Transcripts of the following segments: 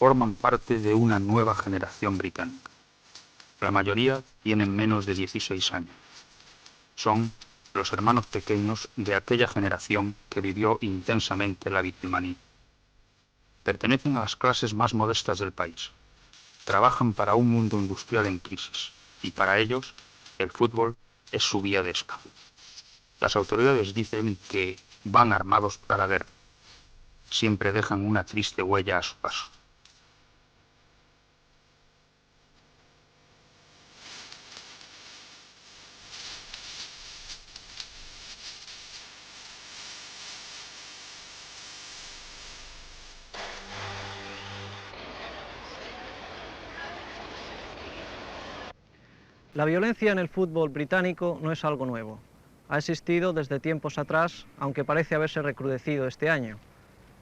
forman parte de una nueva generación británica. La mayoría tienen menos de 16 años. Son los hermanos pequeños de aquella generación que vivió intensamente la Beatlemanía. Pertenecen a las clases más modestas del país. Trabajan para un mundo industrial en crisis y para ellos el fútbol es su vía de escape. Las autoridades dicen que van armados para la guerra. Siempre dejan una triste huella a su paso. La violencia en el fútbol británico no es algo nuevo. Ha existido desde tiempos atrás, aunque parece haberse recrudecido este año.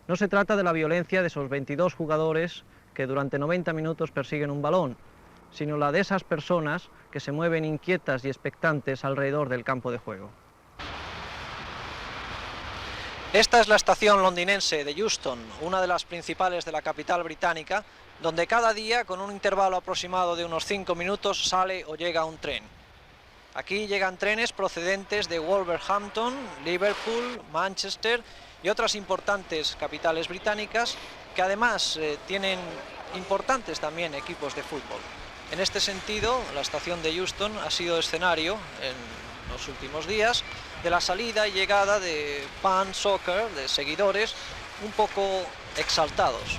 No se trata de la violencia de esos 22 jugadores que durante 90 minutos persiguen un balón, sino la de esas personas que se mueven inquietas y expectantes alrededor del campo de juego. Esta es la estación londinense de Euston, una de las principales de la capital británica, donde cada día, con un intervalo aproximado de unos 5 minutos, sale o llega un tren. Aquí llegan trenes procedentes de Wolverhampton, Liverpool, Manchester y otras importantes capitales británicas, que además tienen importantes también equipos de fútbol. En este sentido, la estación de Euston ha sido escenario en los últimos días de la salida y llegada de fan soccer, de seguidores un poco exaltados.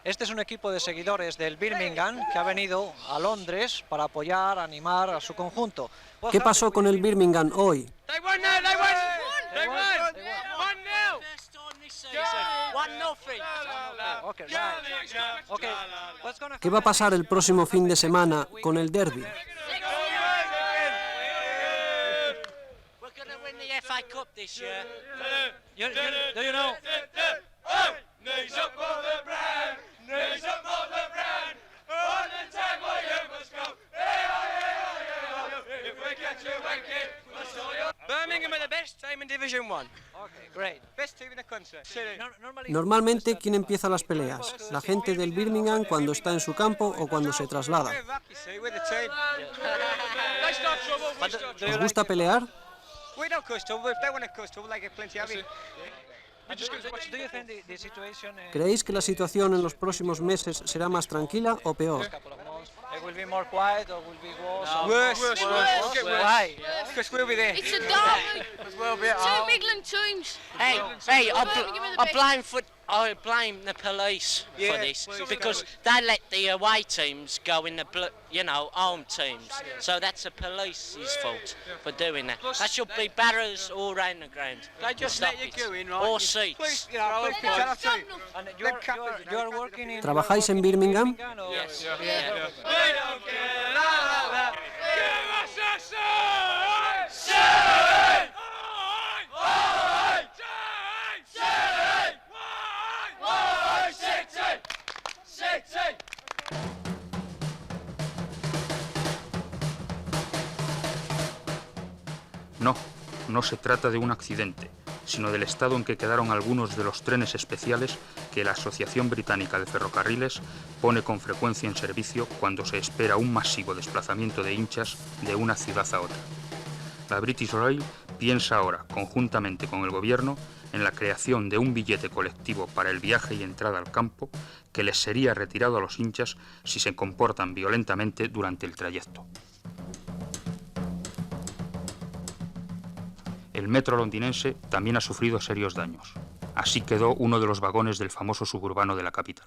Este es un equipo de seguidores del Birmingham que ha venido a Londres para apoyar, animar a su conjunto. ¿Qué pasó con el Birmingham hoy? ¿Qué va a pasar el próximo fin de semana con el derbi? Normalmente, ¿quién empieza las peleas? ¿La gente del Birmingham cuando está en su campo o cuando se traslada? ¿Os gusta pelear? ¿Creéis que la situación en los próximos meses será más tranquila o peor? I blame the police for this because they let the away teams go in the home teams. So that's the police's fault for doing that. That should be barriers all around the ground. They just let you go in, right? Or seats. ¿Trabajáis en Birmingham? Yes. No se trata de un accidente, sino del estado en que quedaron algunos de los trenes especiales que la Asociación Británica de Ferrocarriles pone con frecuencia en servicio cuando se espera un masivo desplazamiento de hinchas de una ciudad a otra. La British Rail piensa ahora, conjuntamente con el gobierno, en la creación de un billete colectivo para el viaje y entrada al campo que les sería retirado a los hinchas si se comportan violentamente durante el trayecto. El metro londinense también ha sufrido serios daños. Así quedó uno de los vagones del famoso suburbano de la capital.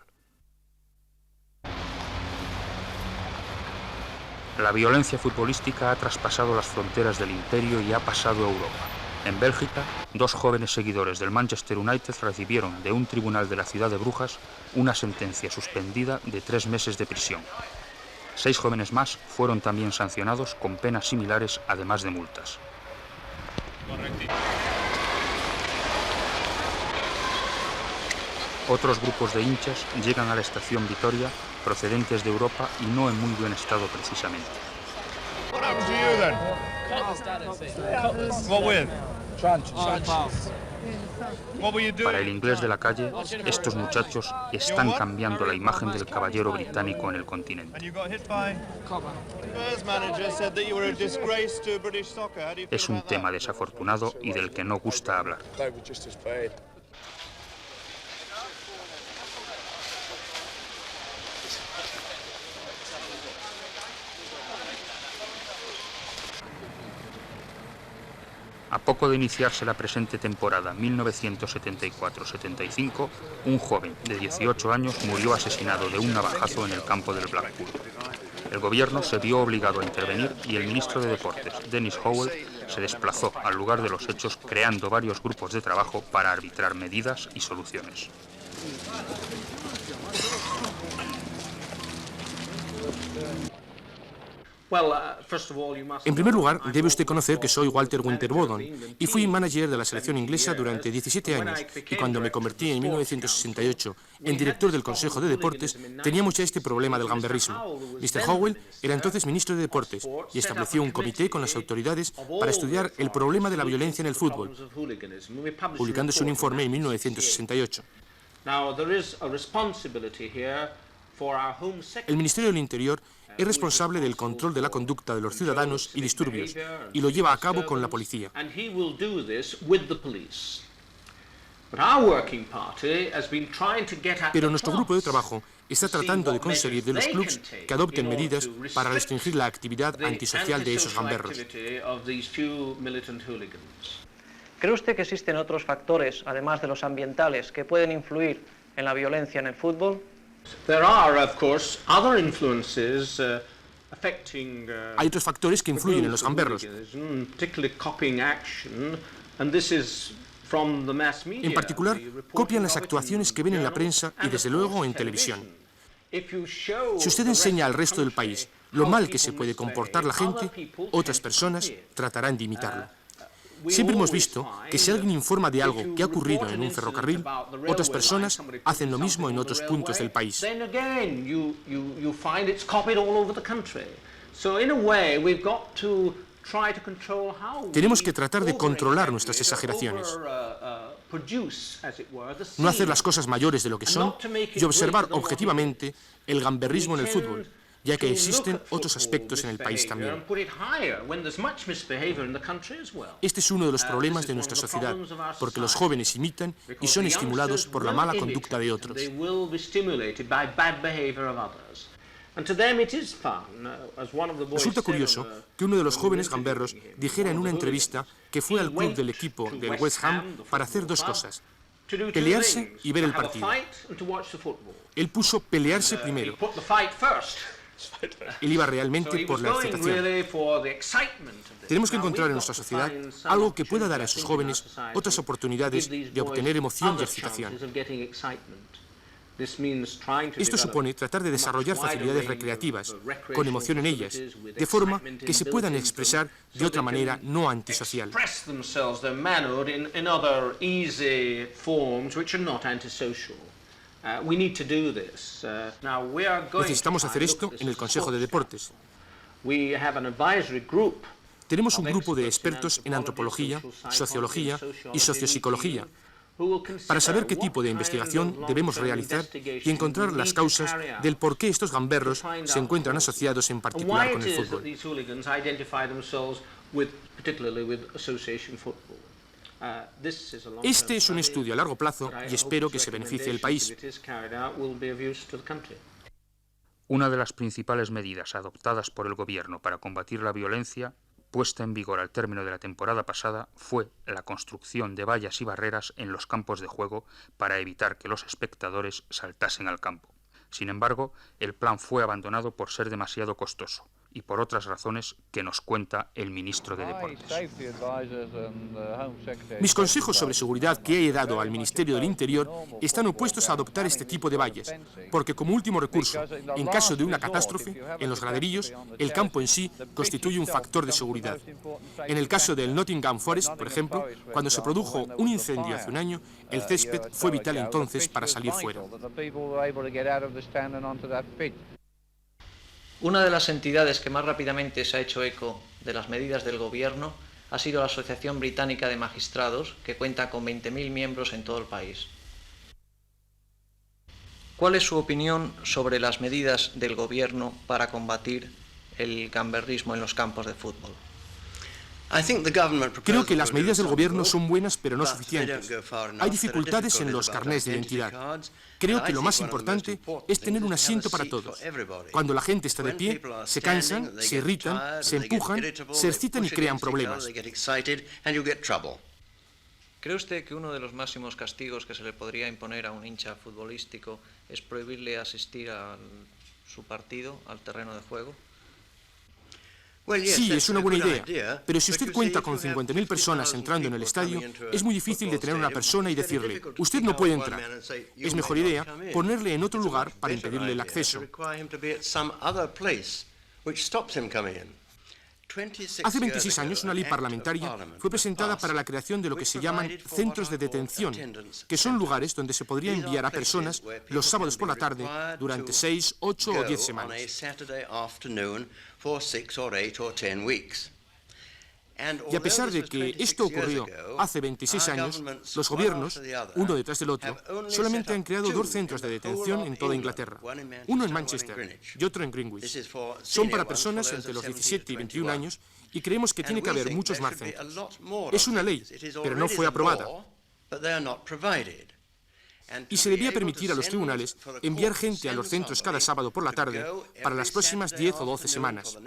La violencia futbolística ha traspasado las fronteras del imperio y ha pasado a Europa. En Bélgica, 2 jóvenes seguidores del Manchester United recibieron de un tribunal de la ciudad de Brujas una sentencia suspendida de 3 meses de prisión. 6 jóvenes más fueron también sancionados con penas similares, además de multas. Otros grupos de hinchas llegan a la estación Vitoria procedentes de Europa y no en muy buen estado precisamente. Para el inglés de la calle, estos muchachos están cambiando la imagen del caballero británico en el continente. Es un tema desafortunado y del que no gusta hablar. A poco de iniciarse la presente temporada 1974-75, un joven de 18 años murió asesinado de un navajazo en el campo del Blackpool. El gobierno se vio obligado a intervenir y el ministro de Deportes, Dennis Howell, se desplazó al lugar de los hechos creando varios grupos de trabajo para arbitrar medidas y soluciones. En primer lugar, debe usted conocer que soy Walter Winterbottom y fui manager de la selección inglesa durante 17 años y cuando me convertí en 1968 en director del Consejo de Deportes teníamos ya este problema del gamberrismo. Mr. Howell era entonces ministro de Deportes y estableció un comité con las autoridades para estudiar el problema de la violencia en el fútbol, publicándose un informe en 1968. El Ministerio del Interior es responsable del control de la conducta de los ciudadanos y disturbios, y lo lleva a cabo con la policía. Pero nuestro grupo de trabajo está tratando de conseguir de los clubs que adopten medidas para restringir la actividad antisocial de esos gamberros. ¿Cree usted que existen otros factores, además de los ambientales, que pueden influir en la violencia en el fútbol? Hay otros factores que influyen en los gamberros. En particular, copian las actuaciones que ven en la prensa y desde luego en televisión. Si usted enseña al resto del país lo mal que se puede comportar la gente, otras personas tratarán de imitarlo. Siempre hemos visto que si alguien informa de algo que ha ocurrido en un ferrocarril, otras personas hacen lo mismo en otros puntos del país. Tenemos que tratar de controlar nuestras exageraciones, no hacer las cosas mayores de lo que son y observar objetivamente el gamberrismo en el fútbol, ya que existen otros aspectos en el país también. Este es uno de los problemas de nuestra sociedad, porque los jóvenes imitan y son estimulados por la mala conducta de otros. Resulta curioso que uno de los jóvenes gamberros dijera en una entrevista que fue al club del equipo del West Ham para hacer dos cosas: pelearse y ver el partido. Él puso pelearse primero. Él iba realmente por la excitación. Tenemos que encontrar en nuestra sociedad algo que pueda dar a esos jóvenes otras oportunidades de obtener emoción y excitación. Esto supone tratar de desarrollar facilidades recreativas, con emoción en ellas, de forma que se puedan expresar de otra manera no antisocial. Necesitamos hacer esto en el Consejo de Deportes. Tenemos un grupo de expertos en antropología, sociología y sociopsicología para saber qué tipo de investigación debemos realizar y encontrar las causas del por qué estos gamberros se encuentran asociados en particular con el fútbol. Este es un estudio a largo plazo y espero que se beneficie el país. Una de las principales medidas adoptadas por el gobierno para combatir la violencia, puesta en vigor al término de la temporada pasada, fue la construcción de vallas y barreras en los campos de juego para evitar que los espectadores saltasen al campo. Sin embargo, el plan fue abandonado por ser demasiado costoso y por otras razones que nos cuenta el ministro de Deportes. Mis consejos sobre seguridad que he dado al Ministerio del Interior están opuestos a adoptar este tipo de vallas, porque como último recurso, en caso de una catástrofe, en los graderillos, el campo en sí constituye un factor de seguridad. En el caso del Nottingham Forest, por ejemplo, cuando se produjo un incendio hace un año, el césped fue vital entonces para salir fuera. Una de las entidades que más rápidamente se ha hecho eco de las medidas del gobierno ha sido la Asociación Británica de Magistrados, que cuenta con 20.000 miembros en todo el país. ¿Cuál es su opinión sobre las medidas del gobierno para combatir el gamberrismo en los campos de fútbol? Creo que las medidas del gobierno son buenas, pero no suficientes. Hay dificultades en los carnés de identidad. Creo que lo más importante es tener un asiento para todos. Cuando la gente está de pie, se cansan, se irritan, se empujan, se excitan y crean problemas. ¿Cree usted que uno de los máximos castigos que se le podría imponer a un hincha futbolístico es prohibirle asistir a su partido, al terreno de juego? Sí, es una buena idea, pero si usted cuenta con 50.000 personas entrando en el estadio, es muy difícil detener a una persona y decirle, usted no puede entrar. Es mejor idea ponerle en otro lugar para impedirle el acceso. Hace 26 años una ley parlamentaria fue presentada para la creación de lo que se llaman centros de detención, que son lugares donde se podría enviar a personas los sábados por la tarde durante 6, 8 o 10 semanas. Y a pesar de que esto ocurrió hace 26 años, los gobiernos, uno detrás del otro, solamente han creado 2 centros de detención en toda Inglaterra, uno en Manchester y otro en Greenwich. Son para personas entre los 17 y 21 años y creemos que tiene que haber muchos más centros. Es una ley, pero no fue aprobada. Y se debía permitir a los tribunales enviar gente a los centros cada sábado por la tarde para las próximas 10 o 12 semanas.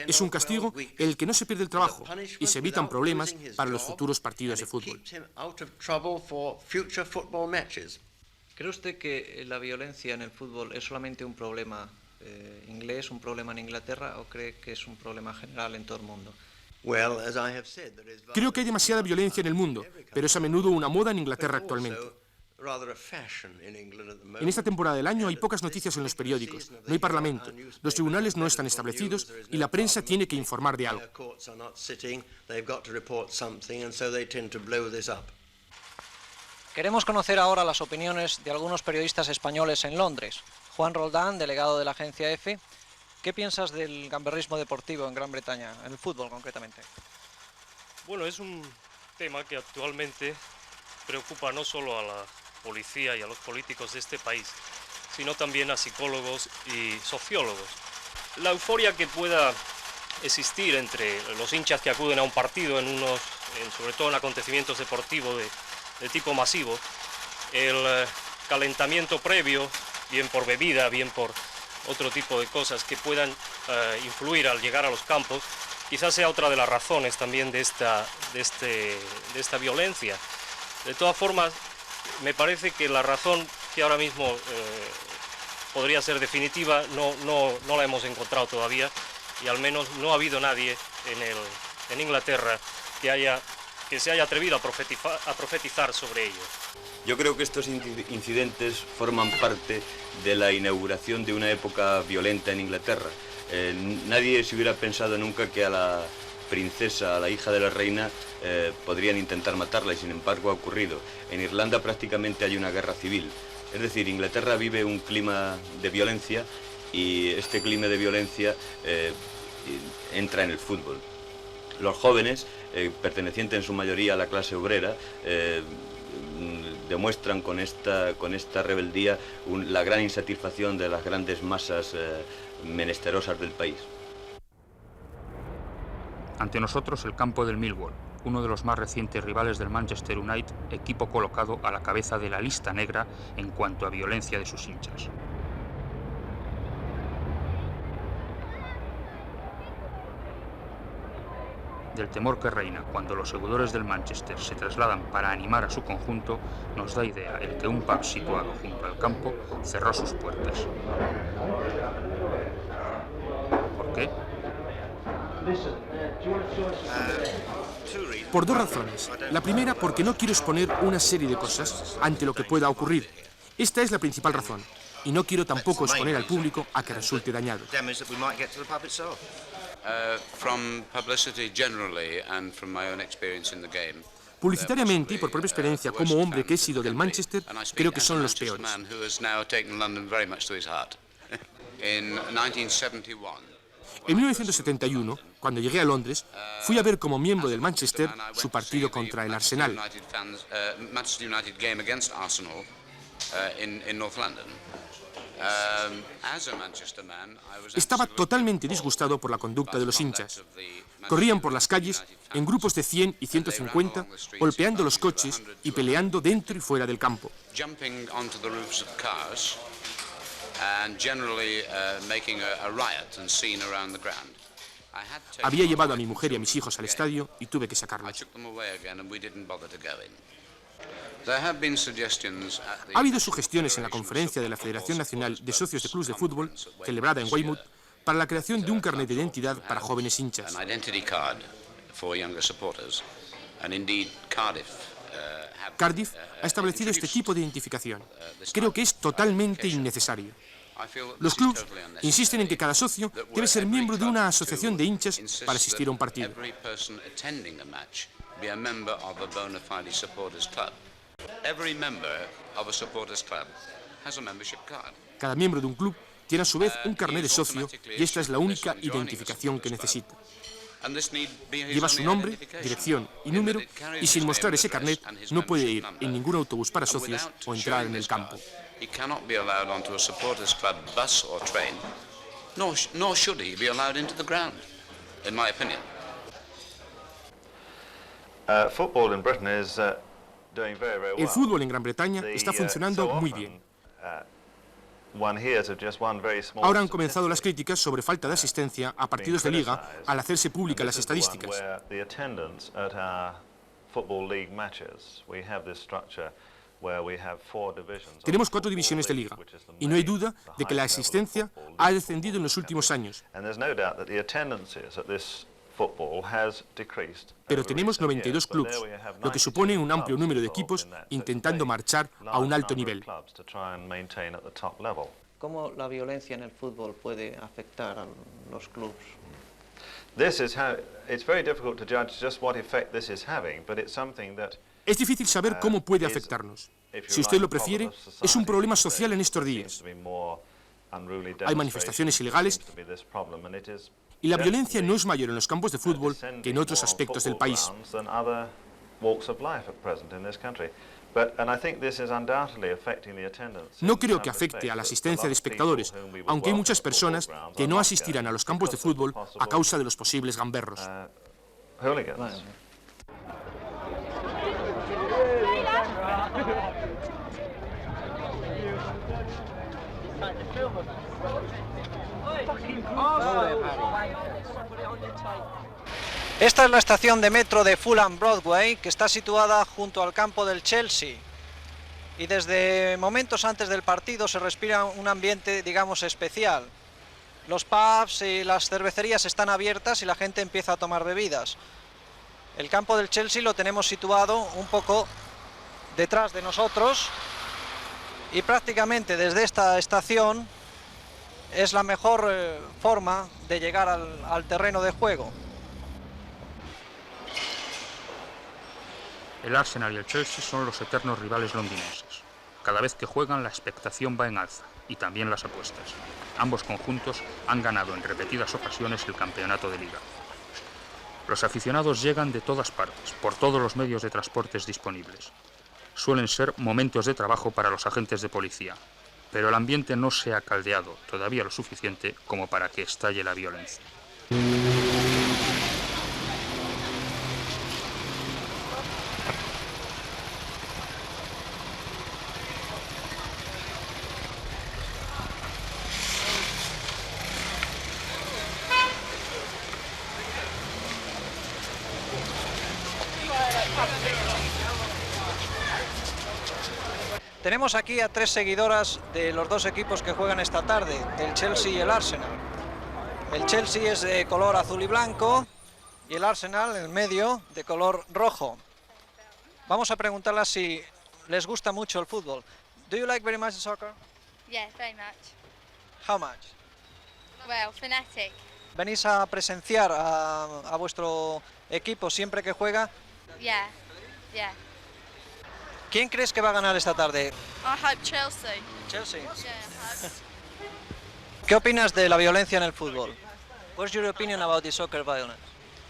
Es un castigo en el que no se pierde el trabajo y se evitan problemas para los futuros partidos de fútbol. ¿Cree usted que la violencia en el fútbol es solamente un problema inglés, un problema en Inglaterra, o cree que es un problema general en todo el mundo? Creo que hay demasiada violencia en el mundo, pero es a menudo una moda en Inglaterra actualmente. En esta temporada del año hay pocas noticias en los periódicos, no hay parlamento, los tribunales no están establecidos y la prensa tiene que informar de algo. Queremos conocer ahora las opiniones de algunos periodistas españoles en Londres. Juan Roldán, delegado de la agencia EFE, ¿qué piensas del gamberrismo deportivo en Gran Bretaña, en el fútbol concretamente? Bueno, es un tema que actualmente preocupa no solo a la policía y a los políticos de este país, sino también a psicólogos y sociólogos. La euforia que pueda existir entre los hinchas que acuden a un partido, sobre todo en acontecimientos deportivos de tipo masivo, el calentamiento previo, bien por bebida, bien por otro tipo de cosas que puedan influir al llegar a los campos, quizás sea otra de las razones también de esta violencia. De todas formas, me parece que la razón que ahora mismo podría ser definitiva no la hemos encontrado todavía, y al menos no ha habido nadie en Inglaterra que se haya atrevido a profetizar sobre ello. Yo creo que estos incidentes forman parte de la inauguración de una época violenta en Inglaterra. Nadie se hubiera pensado nunca que a la princesa, a la hija de la reina, podrían intentar matarla, y sin embargo ha ocurrido. En Irlanda prácticamente hay una guerra civil. Es decir, Inglaterra vive un clima de violencia, y este clima de violencia entra en el fútbol. Los jóvenes, pertenecientes en su mayoría a la clase obrera, demuestran con esta rebeldía la gran insatisfacción de las grandes masas menesterosas del país. Ante nosotros el campo del Millwall, uno de los más recientes rivales del Manchester United, equipo colocado a la cabeza de la lista negra en cuanto a violencia de sus hinchas. Del temor que reina cuando los seguidores del Manchester se trasladan para animar a su conjunto, nos da idea el que un pub situado junto al campo cerró sus puertas. ¿Por qué? Por dos razones. La primera, porque no quiero exponer una serie de cosas ante lo que pueda ocurrir. Esta es la principal razón. Y no quiero tampoco exponer al público a que resulte dañado. Publicitariamente y por propia experiencia como hombre que he sido del Manchester, creo que son los peores. En 1971, cuando llegué a Londres, fui a ver como miembro del Manchester su partido contra el Arsenal. Estaba totalmente disgustado por la conducta de los hinchas. Corrían por las calles en grupos de 100 y 150, golpeando los coches y peleando dentro y fuera del campo. Había llevado a mi mujer y a mis hijos al estadio y tuve que sacarlos. Ha habido sugestiones en la conferencia de la Federación Nacional de Socios de Clubes de Fútbol, celebrada en Weymouth, para la creación de un carnet de identidad para jóvenes hinchas. Cardiff ha establecido este tipo de identificación. Creo que es totalmente innecesario. Los clubes insisten en que cada socio debe ser miembro de una asociación de hinchas para asistir a un partido. Cada miembro de un club tiene a su vez un carnet de socio y esta es la única identificación que necesita. Lleva su nombre, dirección y número y sin mostrar ese carnet no puede ir en ningún autobús para socios o entrar en el campo. El fútbol en Gran Bretaña está funcionando muy bien. Ahora han comenzado las críticas sobre falta de asistencia a partidos de liga al hacerse públicas las estadísticas. Tenemos 4 divisiones de liga y no hay duda de que la asistencia ha descendido en los últimos años. Pero tenemos 92 clubes, lo que supone un amplio número de equipos intentando marchar a un alto nivel. ¿Cómo la violencia en el fútbol puede afectar a los clubes? Es difícil saber cómo puede afectarnos. Si usted lo prefiere, es un problema social en estos días. Hay manifestaciones ilegales y la violencia no es mayor en los campos de fútbol que en otros aspectos del país. No creo que afecte a la asistencia de espectadores, aunque hay muchas personas que no asistirán a los campos de fútbol a causa de los posibles gamberros. Esta es la estación de metro de Fulham Broadway, que está situada junto al campo del Chelsea. Y desde momentos antes del partido se respira un ambiente, digamos, especial. Los pubs y las cervecerías están abiertas y la gente empieza a tomar bebidas. El campo del Chelsea lo tenemos situado un poco detrás de nosotros y prácticamente desde esta estación es la mejor forma de llegar al terreno de juego. El Arsenal y el Chelsea son los eternos rivales londinenses. Cada vez que juegan la expectación va en alza y también las apuestas. Ambos conjuntos han ganado en repetidas ocasiones el campeonato de liga. Los aficionados llegan de todas partes, por todos los medios de transportes disponibles. Suelen ser momentos de trabajo para los agentes de policía, pero el ambiente no se ha caldeado todavía lo suficiente como para que estalle la violencia. Tenemos aquí a 3 seguidoras de los 2 equipos que juegan esta tarde, del Chelsea y el Arsenal. El Chelsea es de color azul y blanco y el Arsenal en el medio de color rojo. Vamos a preguntarles si les gusta mucho el fútbol. Do you like very much the soccer? Yeah, very much. How much? Well, fanatic. ¿Venís a presenciar a vuestro equipo siempre que juega? Yeah, yeah. ¿Quién crees que va a ganar esta tarde? I hope Chelsea. Chelsea. Yeah, I hope. ¿Qué opinas de la violencia en el fútbol? What's your opinion about the soccer violence?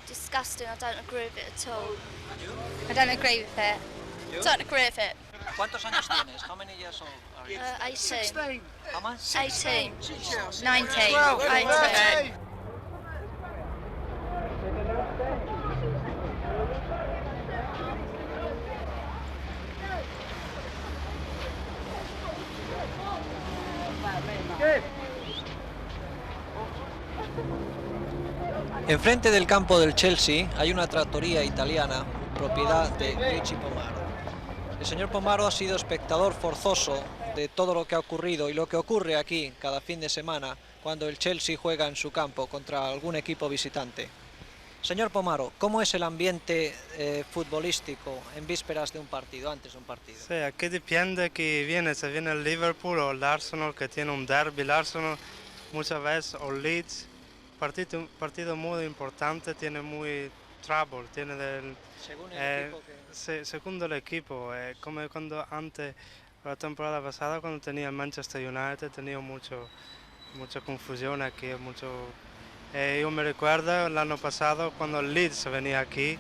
Disgusting. I don't agree with it at all. I don't agree with it. Don't agree with it. ¿Cuántos años tienes? How many years old are you? 18. How much? 18. 19. 18. Enfrente del campo del Chelsea hay una trattoria italiana, propiedad de Luigi Pomaro. El señor Pomaro ha sido espectador forzoso de todo lo que ha ocurrido y lo que ocurre aquí cada fin de semana cuando el Chelsea juega en su campo contra algún equipo visitante. Señor Pomaro, ¿cómo es el ambiente futbolístico en vísperas de un partido, antes de un partido? Sí, aquí depende que viene, si viene el Liverpool o el Arsenal, que tiene un derby, el Arsenal muchas veces, o Leeds, partido muy importante, tiene muy trouble, tiene del... Según el equipo que... Segundo el equipo, como cuando antes, la temporada pasada, cuando tenía el Manchester United, tenía mucha confusión aquí, yo me recuerdo el año pasado cuando el Leeds venía aquí,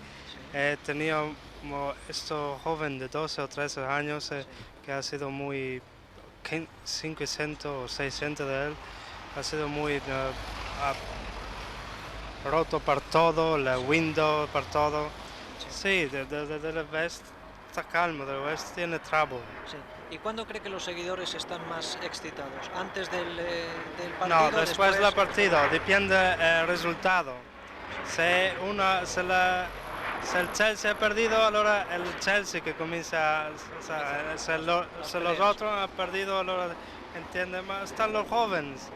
tenía este joven de 12 o 13 años que ha sido muy 500 o 600 de él, ha sido muy roto por todo, la window por todo. Sí, del West está calmo, del West tiene trouble. Sí. ¿Y cuándo cree que los seguidores están más excitados? ¿Antes del partido? No, después del partido, depende del resultado. Si el Chelsea ha perdido, ahora el Chelsea que comienza, si los otros han perdido, ahora entiende más, están los jóvenes.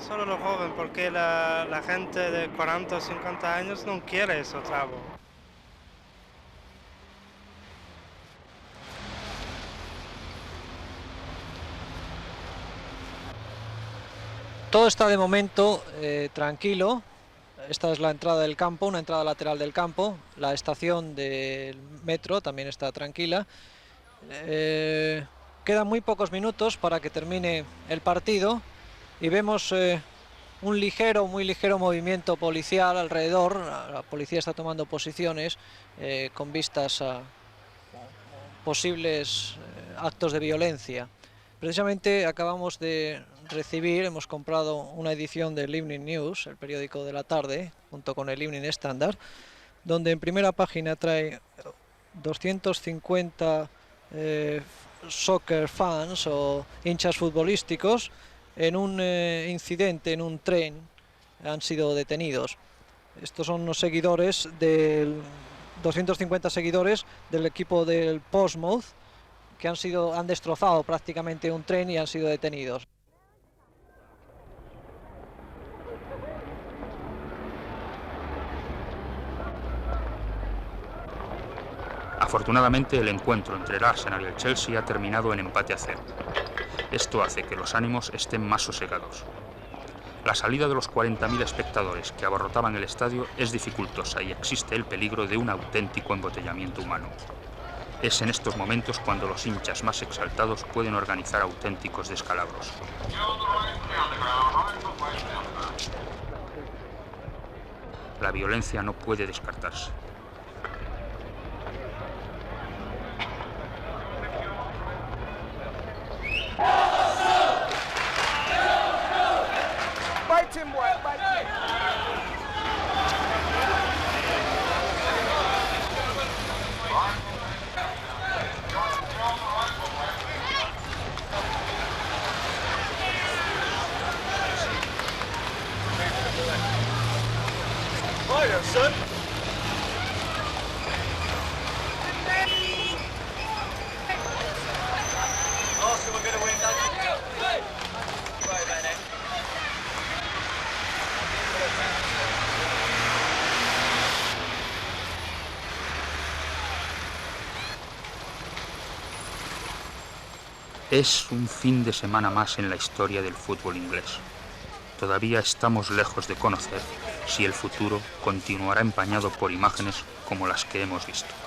Solo los jóvenes, porque la gente de 40 o 50 años no quiere eso trouble. Todo está de momento tranquilo. Esta es la entrada del campo, una entrada lateral del campo. La estación del metro también está tranquila. Quedan muy pocos minutos para que termine el partido y vemos un muy ligero movimiento policial alrededor. La policía está tomando posiciones con vistas a posibles actos de violencia. Precisamente acabamos de hemos comprado una edición del Evening News, el periódico de la tarde, junto con el Evening Standard, donde en primera página trae 250 soccer fans o hinchas futbolísticos en un incidente en un tren, han sido detenidos. Estos son los seguidores 250 seguidores del equipo del Portsmouth que han destrozado prácticamente un tren y han sido detenidos. Afortunadamente, el encuentro entre el Arsenal y el Chelsea ha terminado en empate a 0. Esto hace que los ánimos estén más sosegados. La salida de los 40.000 espectadores que abarrotaban el estadio es dificultosa y existe el peligro de un auténtico embotellamiento humano. Es en estos momentos cuando los hinchas más exaltados pueden organizar auténticos descalabros. La violencia no puede descartarse. Es un fin de semana más en la historia del fútbol inglés. Todavía estamos lejos de conocer si el futuro continuará empañado por imágenes como las que hemos visto.